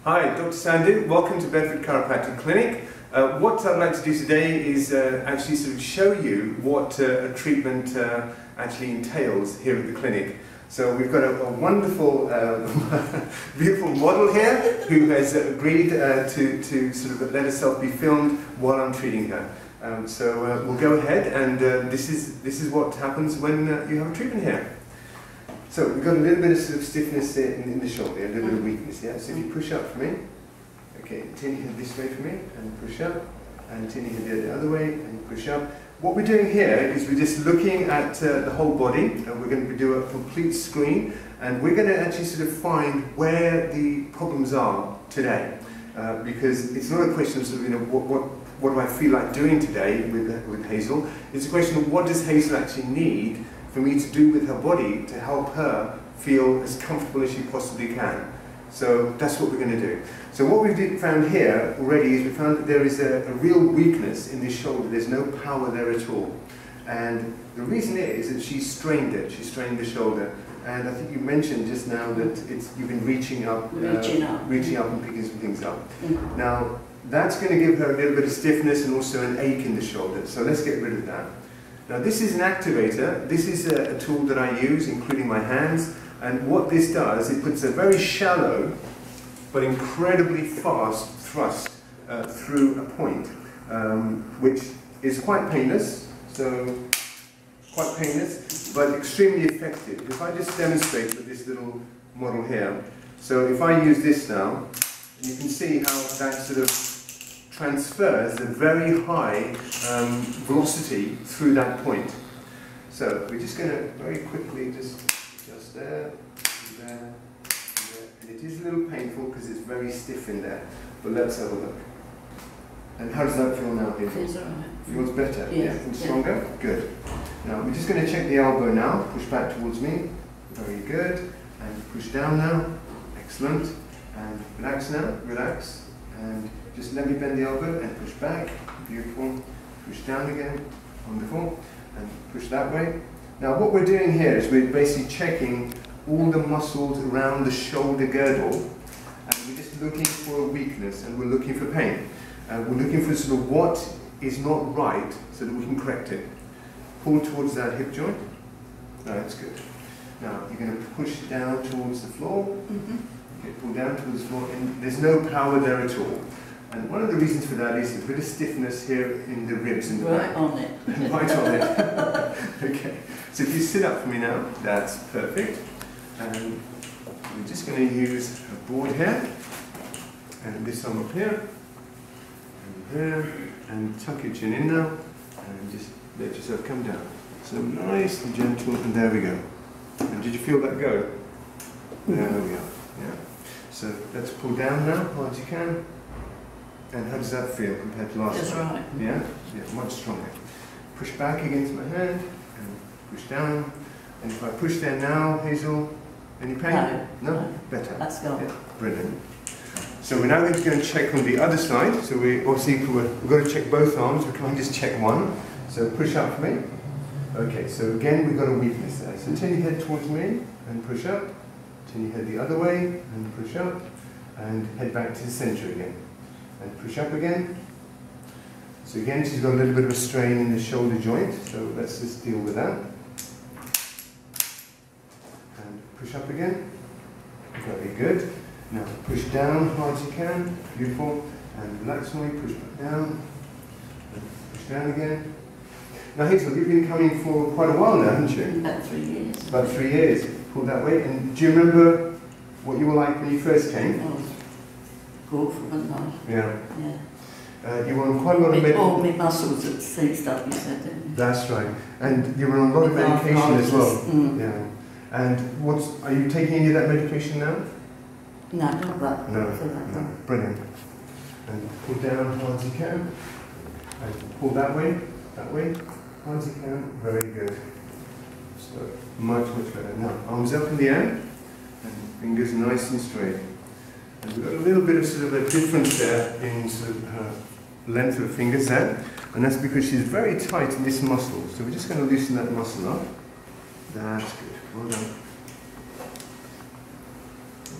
Hi, Dr. Sandhu. Welcome to Bedford Chiropractic Clinic. What I'd like to do today is actually sort of show you what a treatment actually entails here at the clinic. So we've got a wonderful, beautiful model here who has agreed to sort of let herself be filmed while I'm treating her. So we'll go ahead, and this is what happens when you have a treatment here. So we've got a little bit of sort of stiffness in the shoulder, a little bit of weakness, yeah? So if you push up for me, okay, turn your head this way for me, and push up, and turn your head the other way, and push up. What we're doing here is we're just looking at the whole body, and we're going to do a complete screen, and we're going to actually sort of find where the problems are today. Because it's not a question of sort of, you know, what do I feel like doing today with Hazel? It's a question of what does Hazel actually need for me to do with her body to help her feel as comfortable as she possibly can. So that's what we're going to do. So what we've found here already is we found that there is a real weakness in this shoulder. There's no power there at all. And the reason is that she strained it. She strained the shoulder. And I think you mentioned just now that you've been reaching up and picking some things up. Mm-hmm. Now, that's going to give her a little bit of stiffness and also an ache in the shoulder. So let's get rid of that. Now this is an activator. This is a tool that I use, including my hands, and what this does, it puts a very shallow but incredibly fast thrust through a point, which is quite painless, but extremely effective. If I just demonstrate with this little model here, so if I use this now, you can see how that sort of transfers a very high velocity through that point. So we're just going to very quickly just there, and there, and it is a little painful because it's very stiff in there, but let's have a look. And how does that feel now? Feels alright. Feels better? Yeah. Feels stronger? Good. Now we're just going to check the elbow now, push back towards me, very good, and push down now, excellent, and relax now, relax, and just let me bend the elbow and push back, beautiful, push down again, wonderful, and push that way. Now what we're doing here is we're basically checking all the muscles around the shoulder girdle, and we're just looking for a weakness, and we're looking for pain. We're looking for sort of what is not right so that we can correct it. Pull towards that hip joint. No, that's good. Now you're going to push down towards the floor. Mm-hmm. Okay, pull down towards the floor, and there's no power there at all. And one of the reasons for that is a bit of stiffness here in the ribs in the back. Right on it. Right on it. Okay. So if you sit up for me now, that's perfect. And we're just going to use a board here, and this arm up here, and there, and tuck your chin in now, and just let yourself come down. So nice and gentle, and there we go. And did you feel that go? There we go. Yeah. So let's pull down now, hard as you can. And how does that feel compared to last time? That's right. Yeah? Yeah, much stronger. Push back against my hand, and push down. And if I push there now, Hazel, any pain? No. No? Better? That's gone. Yeah, brilliant. So we're now going to go and check on the other side. So we've got to check both arms, we can't just check one. So push up for me. Okay, so again we've got a weakness there. So turn your head towards me, and push up. Turn your head the other way, and push up. And head back to the centre again. And push up again. So again, she's got a little bit of a strain in the shoulder joint, so let's just deal with that. And push up again. Very good. Now push down hard as you can. Beautiful. And relax for me. Push back down. And push down again. Now Hazel, you've been coming for quite a while now, haven't you? About 3 years. About 3 years. Pull that way. And do you remember what you were like when you first came? Awful, wasn't I? Yeah. Yeah. You were on quite a lot of medication. All my muscles had seized up, you said, didn't you? That's right. And you were on a lot of medication as well. Yeah. And are you taking any of that medication now? No, not that. No. Brilliant. And pull down hard as you can. And pull that way, hard as you can. Very good. So much better. Now arms up in the air, and fingers nice and straight. And we've got a little bit of sort of a difference there in sort of her length of fingers there, and that's because she's very tight in this muscle. So we're just going to loosen that muscle up. That's good. Well done.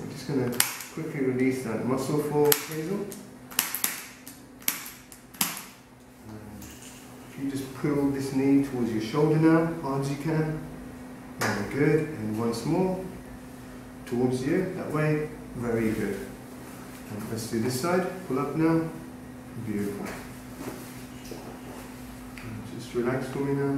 We're just going to quickly release that muscle for Hazel. If you just pull this knee towards your shoulder now, as hard as you can. Very good. And once more towards you, that way. Very good. And let's do this side. Pull up now. Beautiful. And just relax for me now.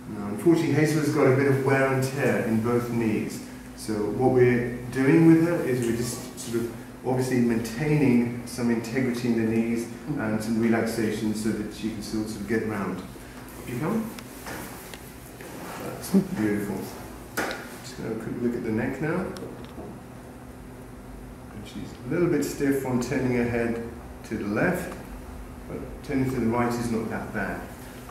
Now, unfortunately, Hazel has got a bit of wear and tear in both knees. So what we're doing with her is we're just sort of obviously maintaining some integrity in the knees and some relaxation so that she can still sort of get round. Up you come. That's beautiful. Just going to have a quick look at the neck now. And she's a little bit stiff on turning her head to the left, but turning to the right is not that bad.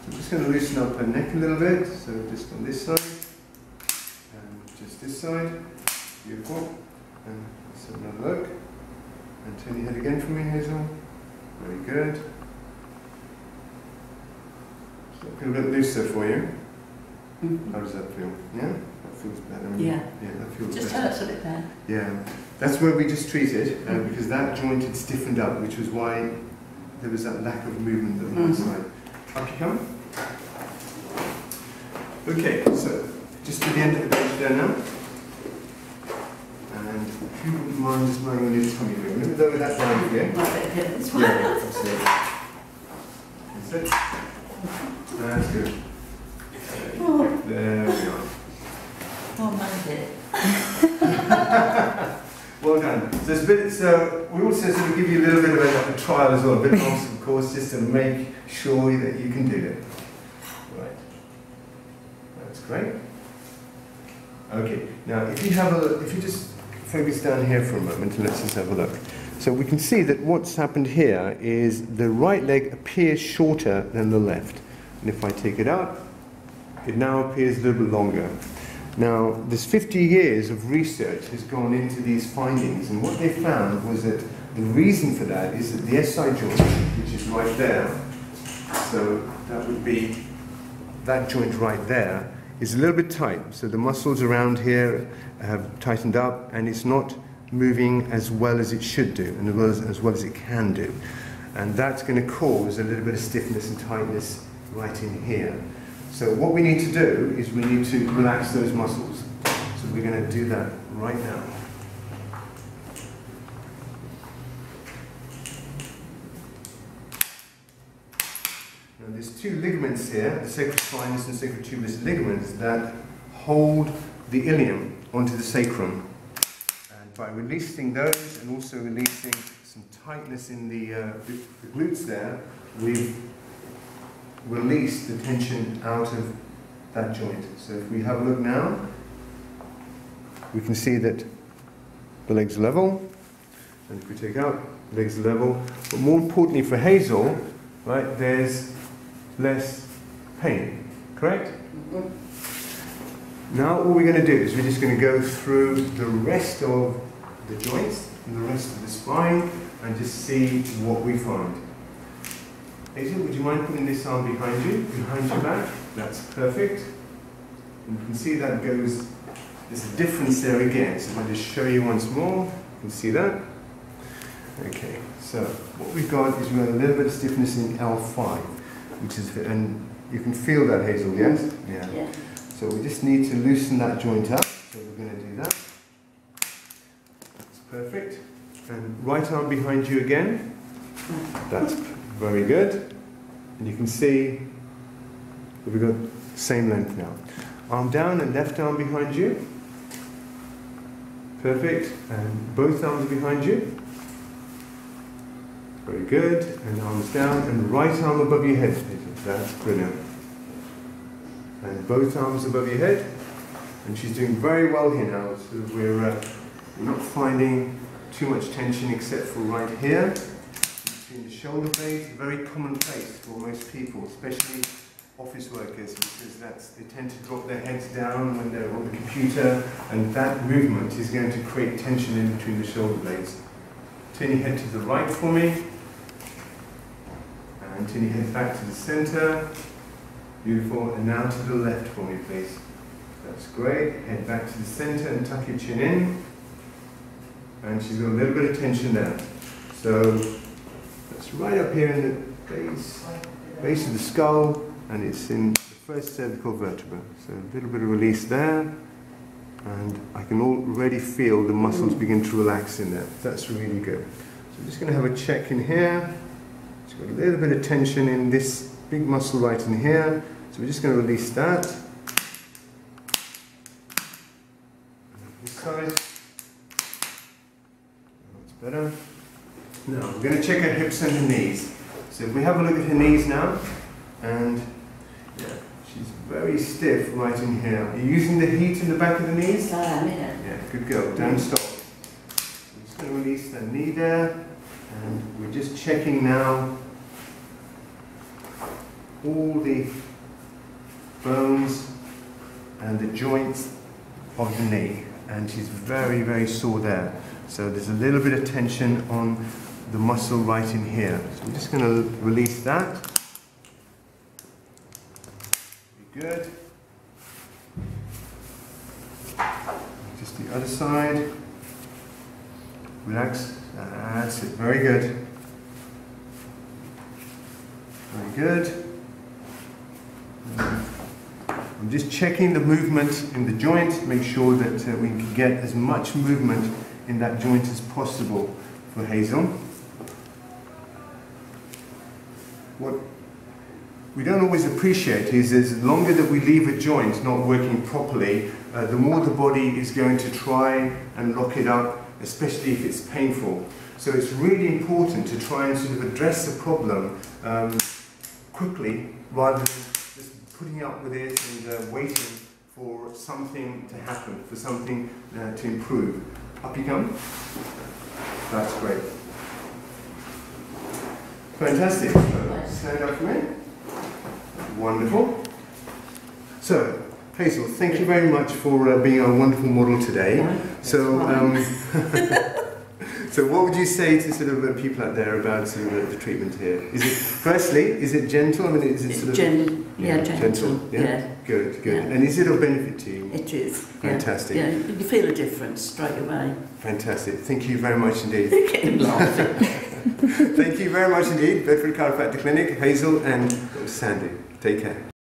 So I'm just going to loosen up her neck a little bit. So just on this side, and just this side. Beautiful. And let's have another look. And turn your head again for me, Hazel. Very good. So a bit looser for you. How does that feel? Yeah? That feels better. Yeah. Yeah, that feels Just better. hurts a bit there. Yeah. That's where we just treated, because that joint had stiffened up, which was why there was that lack of movement on that side. Up you come. Okay, so just to the end of the bench there now. And if you wouldn't mind just lying on your tummy here. Let me lower that down for you. That's one. Yeah, that's it. That's it. That's good. Oh, There we are. oh my dear. Well done. So, it's a bit, so we also sort of give you a little bit of a trial as well, a bit of of course, just to make sure that you can do it. Right. That's great. Okay. Now, if you just focus down here for a moment and let's just have a look. So we can see that what's happened here is the right leg appears shorter than the left. And if I take it out, it now appears a little bit longer. Now, this 50 years of research has gone into these findings, and what they found was that the reason for that is that the SI joint, which is right there, so that would be that joint right there, is a little bit tight. So the muscles around here have tightened up, and it's not moving as well as it should do, and as well as it can do. And that's going to cause a little bit of stiffness and tightness right in here. So what we need to do is we need to relax those muscles. So we're going to do that right now. Now there's two ligaments here, the sacrospinous and sacrotuberous ligaments, that hold the ilium onto the sacrum. And by releasing those and also releasing some tightness in the glutes there, we've release the tension out of that joint. So if we have a look now, we can see that the legs are level, and if we take out, the legs are level. But more importantly for Hazel, right, there's less pain, correct? Now all we're going to do is we're just going to go through the rest of the joints and the rest of the spine and just see what we find. Hazel, would you mind putting this arm behind your back? That's perfect. And you can see that goes, there's a difference there again. So if I just show you once more, you can see that. Okay, so what we've got is we've got a little bit of stiffness in L5, which is, and you can feel that, Hazel, yes? Yeah. So we just need to loosen that joint up. So we're going to do that. That's perfect. And right arm behind you again. That's very good. And you can see that we've got the same length now. Arm down and left arm behind you. Perfect. And both arms behind you. Very good. And arms down and right arm above your head. That's brilliant. And both arms above your head. And she's doing very well here now. So we're not finding too much tension except for right here. In the shoulder blades, a very common place for most people, especially office workers, because they tend to drop their heads down when they're on the computer, and that movement is going to create tension in between the shoulder blades. Turn your head to the right for me, and turn your head back to the center. Beautiful, and now to the left for me, please. That's great. Head back to the center and tuck your chin in. and she's got a little bit of tension there. So that's right up here in the base of the skull, and it's in the first cervical vertebra. So a little bit of release there, and I can already feel the muscles begin to relax in there. That's really good. So I'm just going to have a check in here. She's got a little bit of tension in this big muscle right in here. So we're just going to release that. This side. That's better. Now we're going to check her hips and her knees. So if we have a look at her knees now, and yeah, she's very stiff right in here. Are you using the heat in the back of the knees? I am, yeah. Yeah, good girl. Don't stop. So I'm just going to release the knee there, and we're just checking now all the bones and the joints of the knee, and she's very, very sore there. So there's a little bit of tension on the muscle right in here. So I'm just going to release that. Good. Just the other side. Relax. That's it. Very good. Very good. I'm just checking the movement in the joint, make sure that we can get as much movement in that joint as possible for Hazel. What we don't always appreciate is the longer that we leave a joint not working properly, the more the body is going to try and lock it up, especially if it's painful. So it's really important to try and sort of address the problem quickly, rather than just putting up with it and waiting for something to happen, for something to improve. Up you come. That's great. Fantastic. Stand up for me. Wonderful. So, Hazel, thank you very much for being our wonderful model today. So, so what would you say to sort of people out there about sort of the treatment here? Is it, firstly, is it gentle? I mean, is it sort of gentle? Yeah? Good, good. Yeah. And is it of benefit to you? It is. Fantastic. Yeah, you feel a difference straight away. Fantastic. Thank you very much indeed. Get him laughing. Thank you very much indeed, Bedford Chiropractic Clinic, Hazel and Sandhu. Take care.